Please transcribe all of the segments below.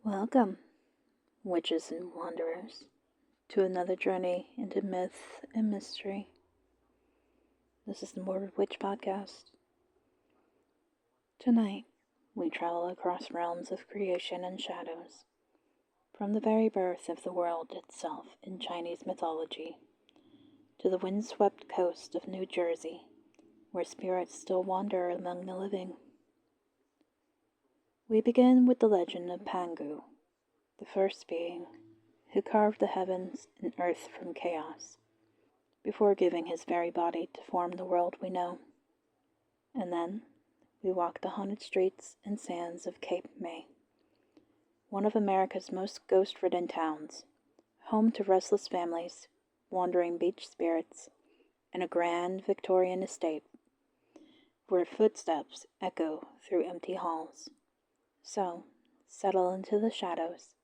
Welcome, witches and wanderers, to another journey into myth and mystery. This is the Morbid Witch Podcast. Tonight, we travel across realms of creation and shadows, from the very birth of the world itself in Chinese mythology, to the windswept coast of New Jersey, where spirits still wander among the living. We begin with the legend of Pangu, the first being who carved the heavens and earth from chaos, before giving his very body to form the world we know. And then we walk the haunted streets and sands of Cape May, one of America's most ghost-ridden towns, home to restless families, wandering beach spirits, and a grand Victorian estate, where footsteps echo through empty halls. So, settle into the shadows,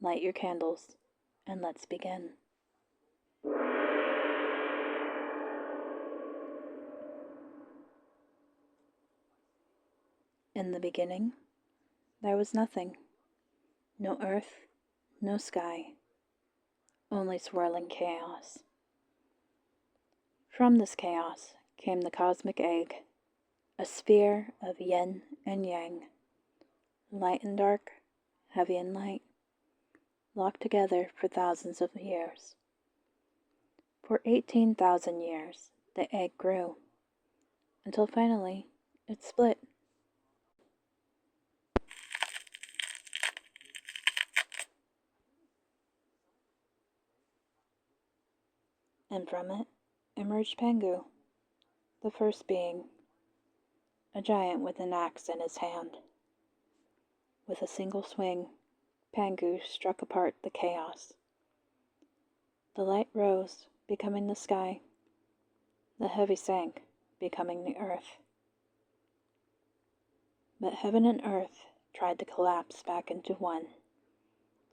light your candles, and let's begin. In the beginning, there was nothing. No earth, no sky, only swirling chaos. From this chaos came the cosmic egg, a sphere of yin and yang, light and dark, heavy and light, locked together for thousands of years. For 18,000 years, the egg grew, until finally it split. And from it emerged Pangu, the first being, a giant with an axe in his hand. With a single swing, Pangu struck apart the chaos. The light rose, becoming the sky. The heavy sank, becoming the earth. But heaven and earth tried to collapse back into one,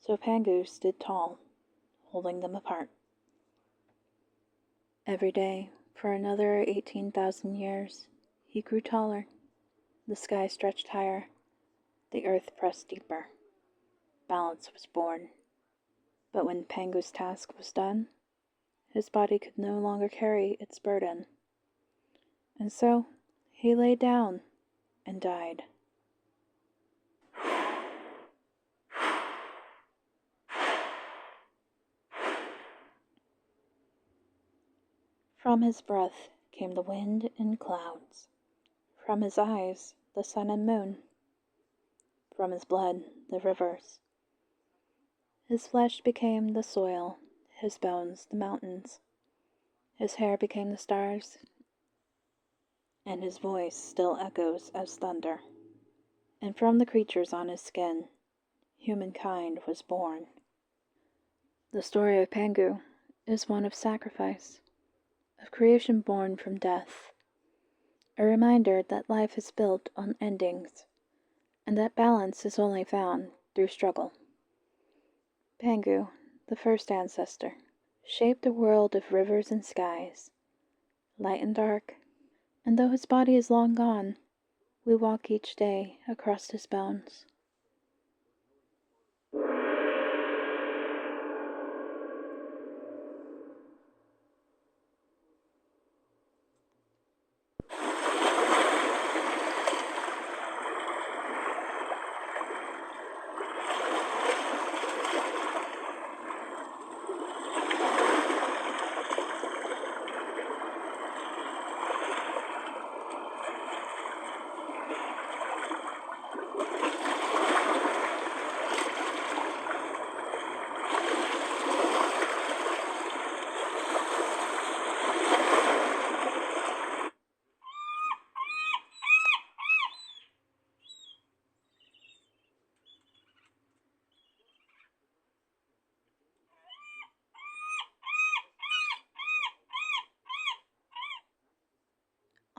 so Pangu stood tall, holding them apart. Every day, for another 18,000 years, he grew taller. The sky stretched higher. The earth pressed deeper. Balance was born. But when Pangu's task was done, his body could no longer carry its burden. And so he lay down and died. From his breath came the wind and clouds. From his eyes, the sun and moon. From his blood, the rivers. His flesh became the soil, his bones the mountains. His hair became the stars, and his voice still echoes as thunder. And from the creatures on his skin, humankind was born. The story of Pangu is one of sacrifice, of creation born from death, a reminder that life is built on endings, and that balance is only found through struggle. Pangu, the first ancestor, shaped a world of rivers and skies, light and dark, and though his body is long gone, we walk each day across his bones.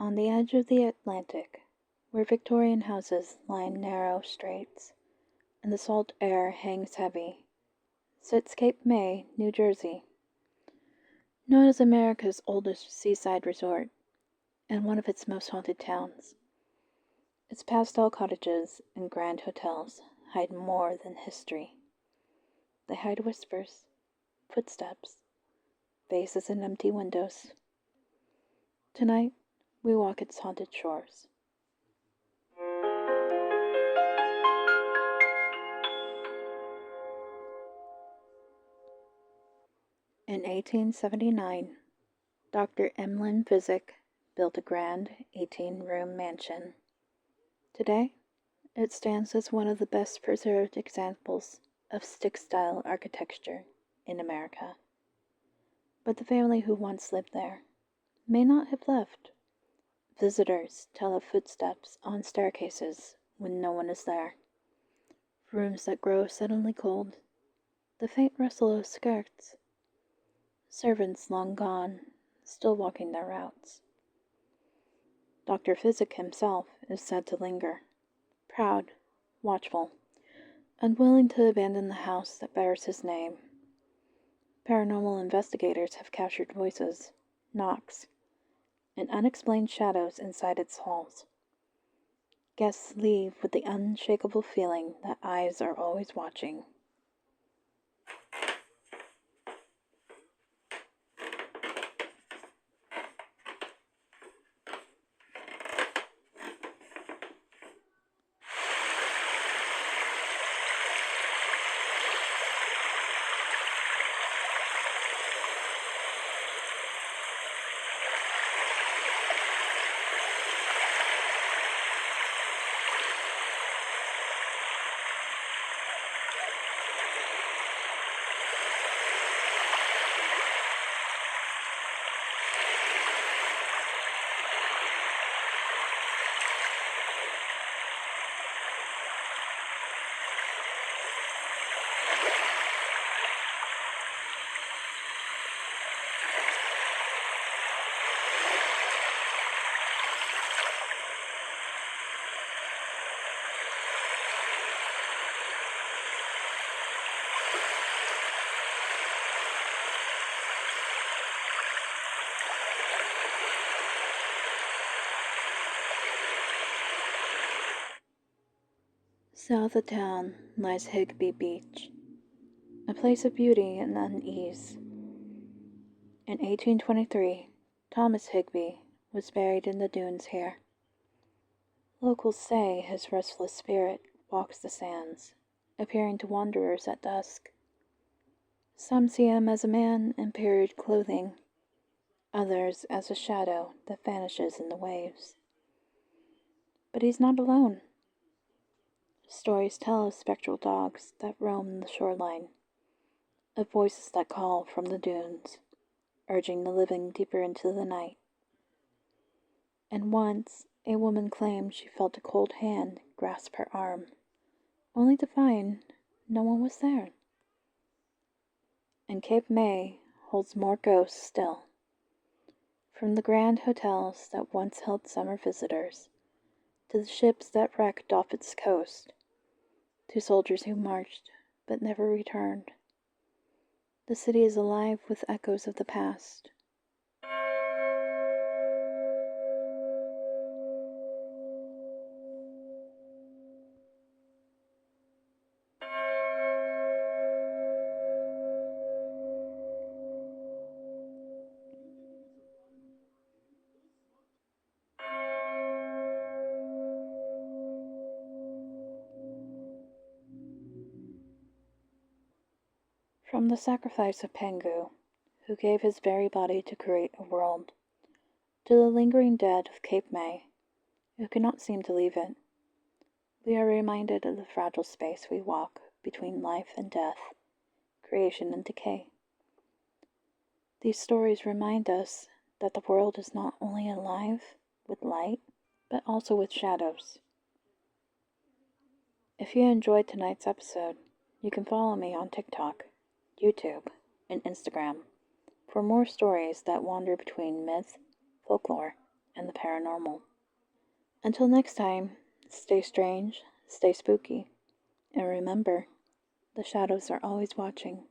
On the edge of the Atlantic, where Victorian houses line narrow straits, and the salt air hangs heavy, sits Cape May, New Jersey, known as America's oldest seaside resort and one of its most haunted towns. Its pastel cottages and grand hotels hide more than history. They hide whispers, footsteps, faces in empty windows. Tonight, we walk its haunted shores. In 1879, Dr. Emlyn Physick built a grand 18-room mansion. Today, it stands as one of the best preserved examples of stick-style architecture in America. But the family who once lived there may not have left. Visitors tell of footsteps on staircases when no one is there, rooms that grow suddenly cold, the faint rustle of skirts, servants long gone, still walking their routes. Dr. Physick himself is said to linger, proud, watchful, unwilling to abandon the house that bears his name. Paranormal investigators have captured voices, knocks, and unexplained shadows inside its halls. Guests leave with the unshakable feeling that eyes are always watching. South of town lies Higby Beach, a place of beauty and unease. In 1823, Thomas Higby was buried in the dunes here. Locals say his restless spirit walks the sands, appearing to wanderers at dusk. Some see him as a man in period clothing, others as a shadow that vanishes in the waves. But he's not alone. Stories tell of spectral dogs that roam the shoreline, of voices that call from the dunes, urging the living deeper into the night. And once, a woman claimed she felt a cold hand grasp her arm, only to find no one was there. And Cape May holds more ghosts still. From the grand hotels that once held summer visitors, to the ships that wrecked off its coast, to soldiers who marched but never returned. The city is alive with echoes of the past. From the sacrifice of Pangu, who gave his very body to create a world, to the lingering dead of Cape May, who cannot seem to leave it, we are reminded of the fragile space we walk between life and death, creation and decay. These stories remind us that the world is not only alive with light, but also with shadows. If you enjoyed tonight's episode, you can follow me on TikTok, YouTube, and Instagram for more stories that wander between myth, folklore, and the paranormal. Until next time, stay strange, stay spooky, and remember, the shadows are always watching.